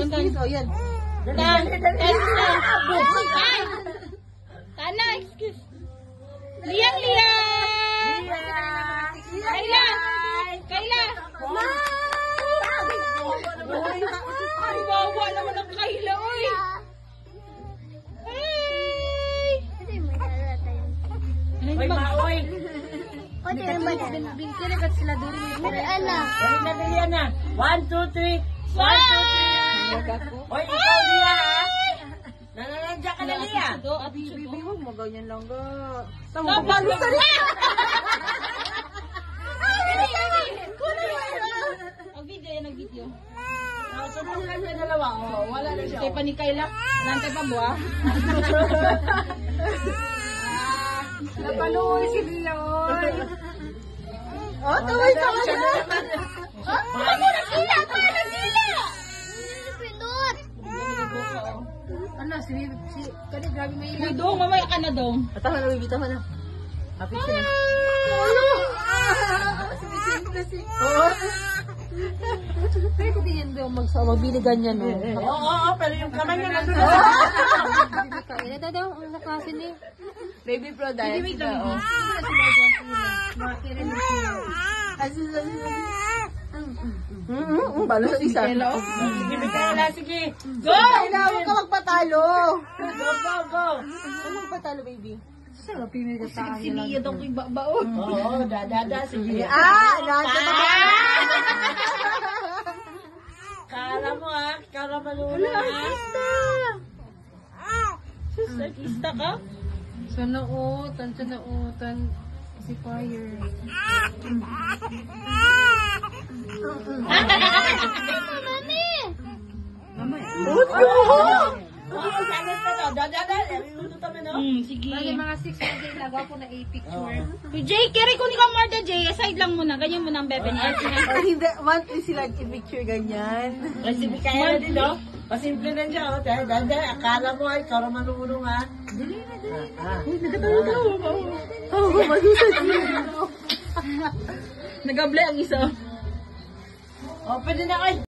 Excuse, oh yan. Tana, excuse. Liang. Kayla. Ay, bawa naman ang Kayla, oy. Oy, maoy. Pati ang bingkiri kat sila duri. Dali na. 1, 2, 3. 1, 2, 3. Oy, ikaw Lia, ha? Nananadya ka na, Lia. Bibi, huwag mo ganyan lang ga. Nabalutan na! Nag-video. Sunod ka sa dalawa. Wala na siya. Kaya pa ni Kayla, nantay pa buha. Napanood si Lia, oy. Oh, taway siya. Ano na sila? Pinot! Ano, si kani grabe may Uy, dong, mamaya ka na, dong. Tama na, baby, tama na. Kapit siya na. Oo. Pero kung yan daw magbili ganyan, no? Oo, pero yung kamay niya nandun. Hindi ka, ina daw, ang nakasin eh. Baby pro dahil sila, oh. Makakira niya siya. Balo sa isa. Sige, Mikaela, sige. Go! Huwag ka magpatalo. Go. Huwag magpatalo, baby. Sarap yung mga tayo lang. Siliya daw ko ibabaon. Oo, dada, sige. Nasa Kala mo, ha? Kala malulong, ha? Artista ka? Sanautan. Si Fire. Dada, iluto kami, no? Sige. Lagi mga 6 days nagawa ko na a picture. Jay, kiri ko ni ka Marta, Jay. Side lang muna. Ganyan mo ng bebe niya. Hindi, monthly sila i-picture ganyan. Kasi Mikaela din, no? Pasimple na siya, oh. Dada, akala mo, ay, ikaw naman lumulong, ha? Dali na. Uy, Oo, mag-usad yun. Nagable ang isa. Oh, pwede na kayo.